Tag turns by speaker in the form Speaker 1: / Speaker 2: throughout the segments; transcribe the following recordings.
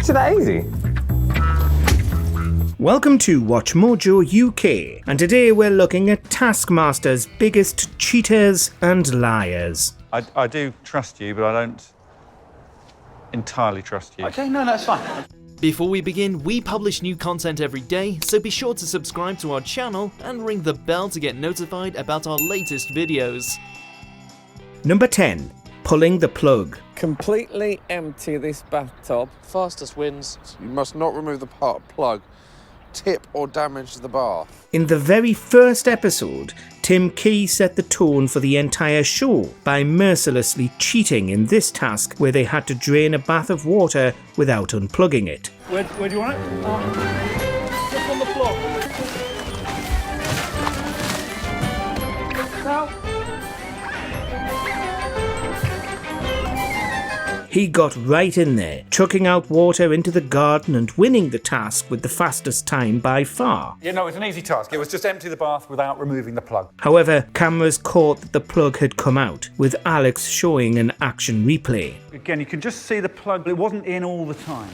Speaker 1: Is it that easy?
Speaker 2: Welcome to WatchMojo UK, and today we're looking at Taskmaster's biggest cheaters and liars.
Speaker 3: I do trust you, but I don't entirely trust you.
Speaker 4: Okay, no, that's fine.
Speaker 5: Before we begin, we publish new content every day, so be sure to subscribe to our channel and ring the bell to get notified about our latest videos.
Speaker 2: Number 10. Pulling the plug.
Speaker 1: Completely empty this bathtub.
Speaker 6: Fastest wins.
Speaker 7: You must not remove the plug, tip or damage the bath.
Speaker 2: In the very first episode, Tim Key set the tone for the entire show by mercilessly cheating in this task where they had to drain a bath of water without unplugging it.
Speaker 4: Where do you want it? Tip on the floor. Now.
Speaker 2: He got right in there, chucking out water into the garden and winning the task with the fastest time by far.
Speaker 4: Yeah, no, it's an easy task. It was just empty the bath without removing the plug.
Speaker 2: However, cameras caught that the plug had come out, with Alex showing an action replay.
Speaker 4: Again, you can just see the plug, but it wasn't in all the time.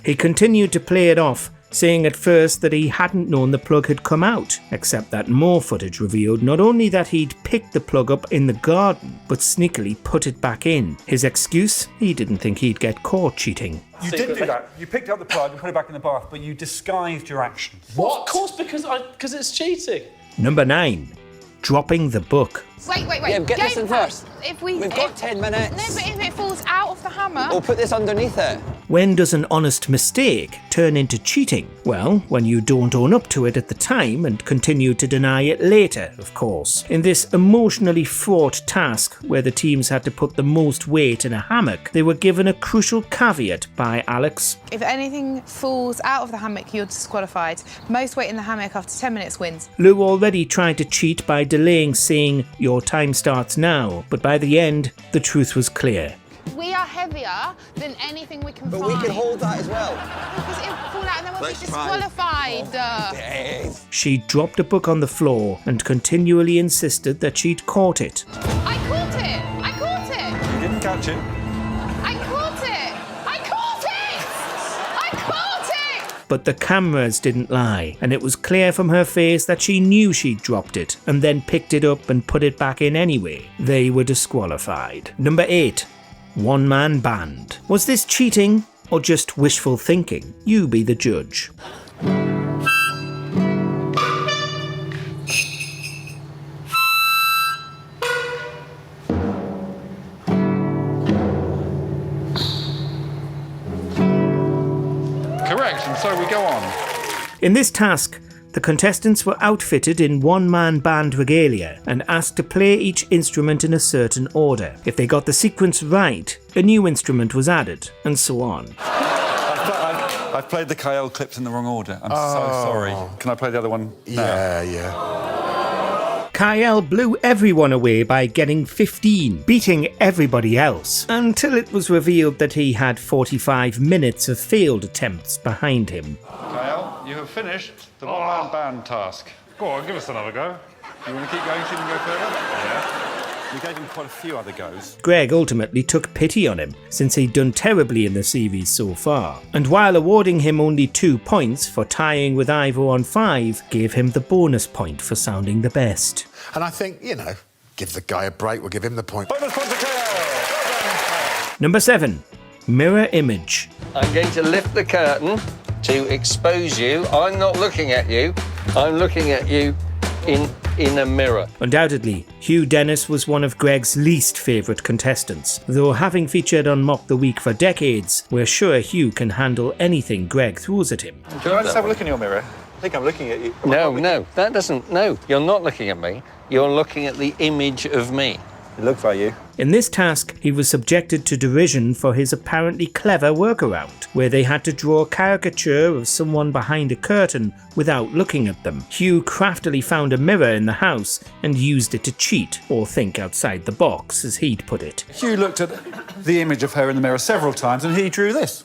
Speaker 2: He continued to play it off, saying at first that he hadn't known the plug had come out, except that more footage revealed not only that he'd picked the plug up in the garden, but sneakily put it back in. His excuse? He didn't think he'd get caught cheating.
Speaker 4: You didn't do that. You picked up the plug and put it back in the bath, but you disguised your actions.
Speaker 6: What? Of course, because it's cheating.
Speaker 2: Number 9. Dropping the book.
Speaker 8: Wait.
Speaker 9: Yeah, get this in first. We've got 10 minutes.
Speaker 8: No, but if it falls out of the hammer...
Speaker 9: We'll put this underneath it.
Speaker 2: When does an honest mistake turn into cheating? Well, when you don't own up to it at the time and continue to deny it later, of course. In this emotionally fraught task, where the teams had to put the most weight in a hammock, they were given a crucial caveat by Alex.
Speaker 8: If anything falls out of the hammock, you're disqualified. Most weight in the hammock after 10 minutes wins.
Speaker 2: Lou already tried to cheat by delaying saying, "Your time starts now," but by the end, the truth was clear.
Speaker 8: We are heavier than anything we can
Speaker 9: But
Speaker 8: find.
Speaker 9: we can hold that as well.
Speaker 8: Because it will fall out and then we'll
Speaker 9: Let's
Speaker 8: be
Speaker 9: try.
Speaker 8: disqualified.
Speaker 9: Yes.
Speaker 2: She dropped a book on the floor and continually insisted that she'd caught it.
Speaker 8: I caught it! I caught it!
Speaker 4: You didn't catch it.
Speaker 8: I caught it! I caught it! I caught it!
Speaker 2: But the cameras didn't lie, and it was clear from her face that she knew she'd dropped it, and then picked it up and put it back in anyway. They were disqualified. Number 8. One-man band. Was this cheating or just wishful thinking? You be the judge.
Speaker 3: Correct, and so we go on.
Speaker 2: In this task, the contestants were outfitted in one-man band regalia and asked to play each instrument in a certain order. If they got the sequence right, a new instrument was added, and so on.
Speaker 3: I've played the KL clips in the wrong order. I'm so sorry. Can I play the other one now?
Speaker 7: Yeah.
Speaker 2: Kyle blew everyone away by getting 15, beating everybody else, until it was revealed that he had 45 minutes of failed attempts behind him.
Speaker 3: KL, you have finished the one-man band task.
Speaker 10: Go on, give us another go.
Speaker 3: You want to keep going so you can go further? Yeah. We gave him quite a few other goes.
Speaker 2: Greg ultimately took pity on him, since he'd done terribly in the series so far, and while awarding him only 2 points for tying with Ivo on 5, gave him the bonus point for sounding the best.
Speaker 7: And I think, give the guy a break, we'll give him the point.
Speaker 3: Bonus point to KL!
Speaker 2: Number 7. Mirror image.
Speaker 11: I'm going to lift the curtain to expose you. I'm not looking at you. I'm looking at you in a mirror.
Speaker 2: Undoubtedly, Hugh Dennis was one of Greg's least favourite contestants, though having featured on Mock the Week for decades, we're sure Hugh can handle anything Greg throws at him.
Speaker 3: Can I just have a look in your mirror? I think I'm looking at you.
Speaker 11: No, that doesn't... No, you're not looking at me. You're looking at the image of me.
Speaker 3: It looks like you.
Speaker 2: In this task, he was subjected to derision for his apparently clever workaround, where they had to draw a caricature of someone behind a curtain without looking at them. Hugh craftily found a mirror in the house and used it to cheat, or think outside the box, as he'd put it.
Speaker 4: Hugh looked at the image of her in the mirror several times and he drew this.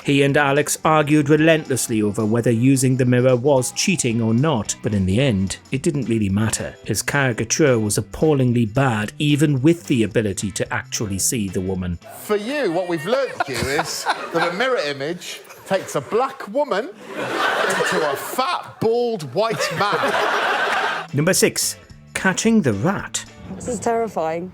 Speaker 2: He and Alex argued relentlessly over whether using the mirror was cheating or not, but in the end, it didn't really matter. His caricature was appallingly bad, even with the ability to actually see the woman.
Speaker 10: For you, what we've learnt, Hugh, is that a mirror image takes a black woman into a fat, bald, white man.
Speaker 2: Number 6. Catching the rat.
Speaker 12: This is terrifying.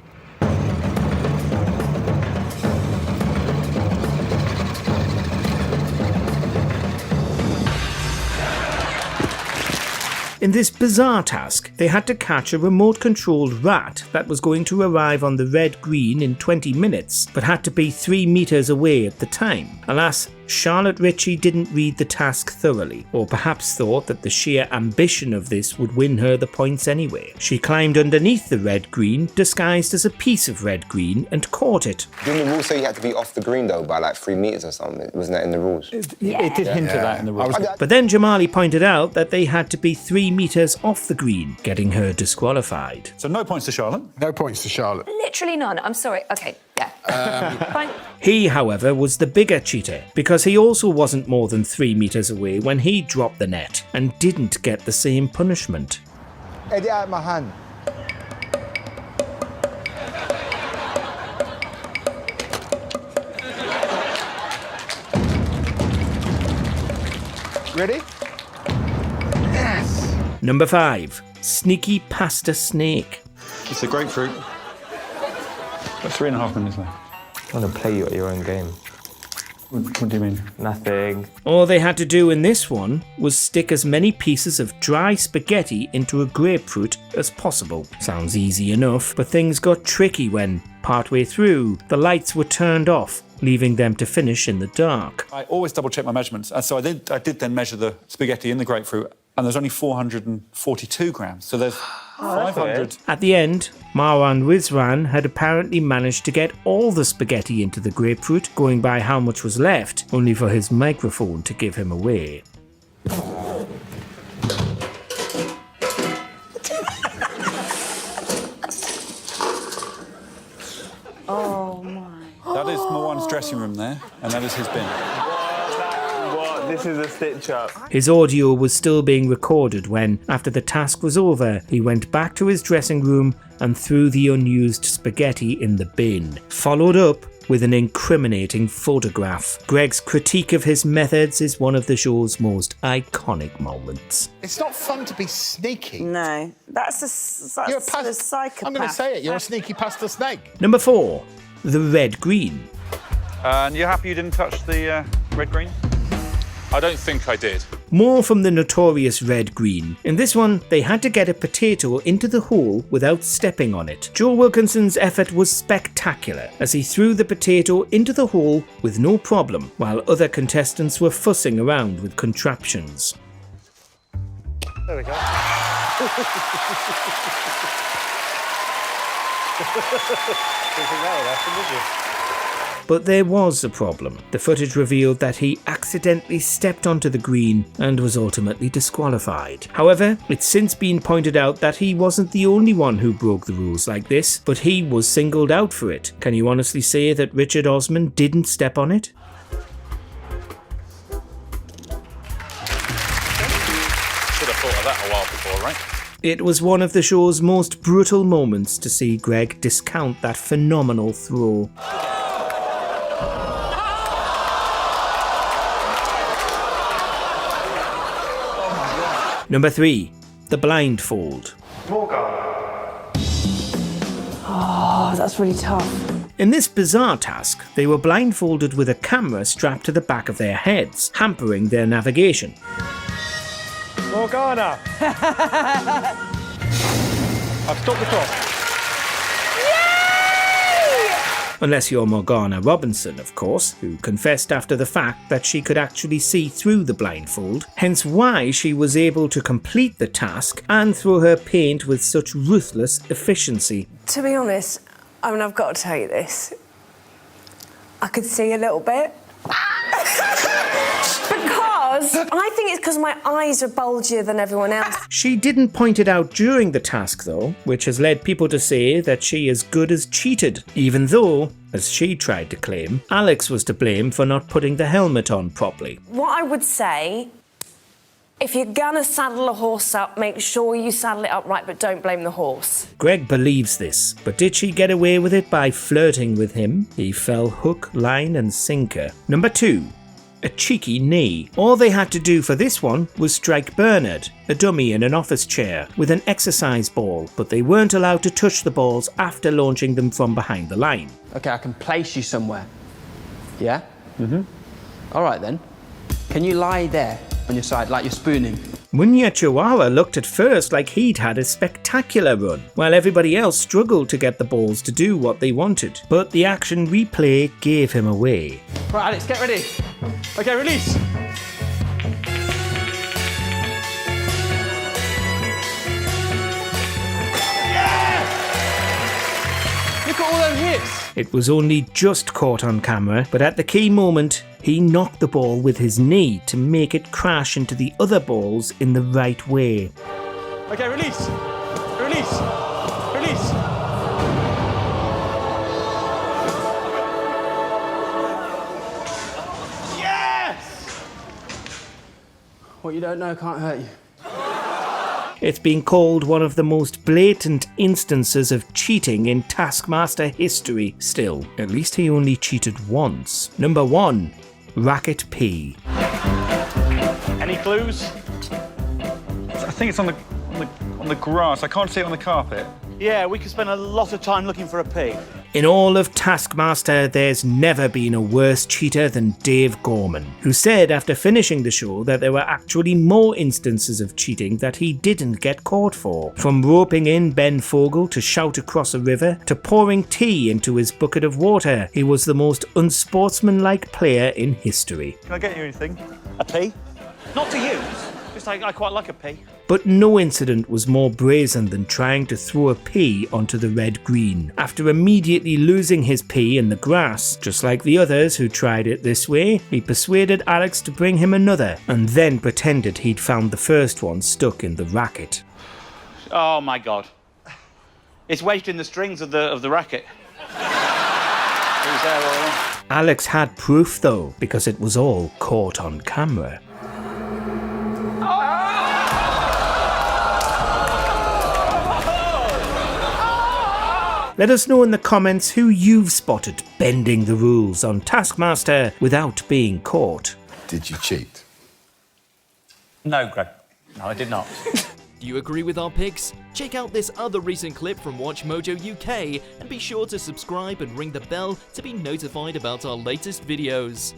Speaker 2: In this bizarre task, they had to catch a remote-controlled rat that was going to arrive on the red green in 20 minutes, but had to be 3 meters away at the time. Alas, Charlotte Ritchie didn't read the task thoroughly, or perhaps thought that the sheer ambition of this would win her the points anyway. She climbed underneath the red green, disguised as a piece of red green, and caught it.
Speaker 13: Didn't the rules say you had to be off the green though by like 3 meters or something? Wasn't that in the rules?
Speaker 4: It did hint at that in the rules.
Speaker 2: But then Jamali pointed out that they had to be 3 meters off the green, getting her disqualified.
Speaker 3: So no points to Charlotte?
Speaker 10: No points to Charlotte.
Speaker 12: Literally none. I'm sorry. Okay, yeah. Fine.
Speaker 2: He, however, was the bigger cheater, because he also wasn't more than 3 meters away when he dropped the net, and didn't get the same punishment.
Speaker 14: Eddie out my hand. Ready? Yes!
Speaker 2: Number 5. Sneaky past a snake.
Speaker 3: It's a grapefruit. Got 3.5 minutes left.
Speaker 15: I want to play you at your own game.
Speaker 3: What do you mean?
Speaker 15: Nothing.
Speaker 2: All they had to do in this one was stick as many pieces of dry spaghetti into a grapefruit as possible. Sounds easy enough, but things got tricky when, partway through, the lights were turned off, leaving them to finish in the dark.
Speaker 3: I always double-check my measurements, and so I did then measure the spaghetti in the grapefruit, and there's only 442 grams, so there's 500.
Speaker 2: At the end, Marwan Rizwan had apparently managed to get all the spaghetti into the grapefruit, going by how much was left, only for his microphone to give him away.
Speaker 12: Oh my.
Speaker 3: That is Marwan's dressing room there, and that is his bin.
Speaker 15: What? This is a stitch-up.
Speaker 2: His audio was still being recorded when, after the task was over, he went back to his dressing room and threw the unused spaghetti in the bin, followed up with an incriminating photograph. Greg's critique of his methods is one of the show's most iconic moments.
Speaker 10: It's not fun to be sneaky.
Speaker 12: No, that's a psychopath.
Speaker 10: I'm going to say it, you're a sneaky pasta snake.
Speaker 2: Number 4. The red green.
Speaker 3: And you're happy you didn't touch the red-green?
Speaker 16: I don't think I did.
Speaker 2: More from the notorious red green. In this one, they had to get a potato into the hole without stepping on it. Joe Wilkinson's effort was spectacular, as he threw the potato into the hole with no problem, while other contestants were fussing around with contraptions.
Speaker 14: There we go.
Speaker 2: But there was a problem. The footage revealed that he accidentally stepped onto the green and was ultimately disqualified. However, it's since been pointed out that he wasn't the only one who broke the rules like this, but he was singled out for it. Can you honestly say that Richard Osman didn't step on it?
Speaker 16: Should have thought of that a while before, right?
Speaker 2: It was one of the show's most brutal moments to see Greg discount that phenomenal throw. Number 3. The blindfold.
Speaker 12: Oh, that's really tough.
Speaker 2: In this bizarre task, they were blindfolded with a camera strapped to the back of their heads, hampering their navigation.
Speaker 4: Morgana! I've stopped the clock.
Speaker 2: Unless you're Morgana Robinson, of course, who confessed after the fact that she could actually see through the blindfold, hence why she was able to complete the task and throw her paint with such ruthless efficiency.
Speaker 12: To be honest, I mean, I've got to tell you this. I could see a little bit. Because because I think it's because my eyes are bulgier than everyone else.
Speaker 2: She didn't point it out during the task though, which has led people to say that she as good as cheated, even though, as she tried to claim, Alex was to blame for not putting the helmet on properly.
Speaker 12: What I would say, if you're gonna saddle a horse up, make sure you saddle it up right, but don't blame the horse.
Speaker 2: Greg believes this, but did she get away with it by flirting with him? He fell hook, line and sinker. Number 2. A cheeky knee. All they had to do for this one was strike Bernard, a dummy in an office chair, with an exercise ball, but they weren't allowed to touch the balls after launching them from behind the line.
Speaker 17: Okay, I can place you somewhere. Yeah? Mm-hmm. All right then. Can you lie there on your side like you're spooning?
Speaker 2: Munya Chawawa looked at first like he'd had a spectacular run, while everybody else struggled to get the balls to do what they wanted. But the action replay gave him away.
Speaker 17: Right, Alex, get ready. Okay, release. Look at all those hits!
Speaker 2: It was only just caught on camera, but at the key moment, he knocked the ball with his knee to make it crash into the other balls in the right way.
Speaker 17: Okay, release. Release. Release. Yes! What you don't know can't hurt you.
Speaker 2: It's been called one of the most blatant instances of cheating in Taskmaster history. Still, at least he only cheated once. Number 1. Racket Pee.
Speaker 4: Any clues? I think it's on the grass. I can't see it on the carpet.
Speaker 18: Yeah, we could spend a lot of time looking for a pee.
Speaker 2: In all of Taskmaster, there's never been a worse cheater than Dave Gorman, who said after finishing the show that there were actually more instances of cheating that he didn't get caught for. From roping in Ben Fogle to shout across a river, to pouring tea into his bucket of water, he was the most unsportsmanlike player in history.
Speaker 4: Can I get you anything?
Speaker 18: A pee? Not to use, just I quite like a pee.
Speaker 2: But no incident was more brazen than trying to throw a pea onto the red green. After immediately losing his pea in the grass, just like the others who tried it this way, he persuaded Alex to bring him another, and then pretended he'd found the first one stuck in the racket.
Speaker 18: Oh my God. It's wedged in the strings of the racket. It was there all along.
Speaker 2: Alex had proof though, because it was all caught on camera. Let us know in the comments who you've spotted bending the rules on Taskmaster without being caught.
Speaker 10: Did you cheat?
Speaker 4: No, Greg. No, I did not.
Speaker 5: Do you agree with our picks? Check out this other recent clip from WatchMojo UK and be sure to subscribe and ring the bell to be notified about our latest videos.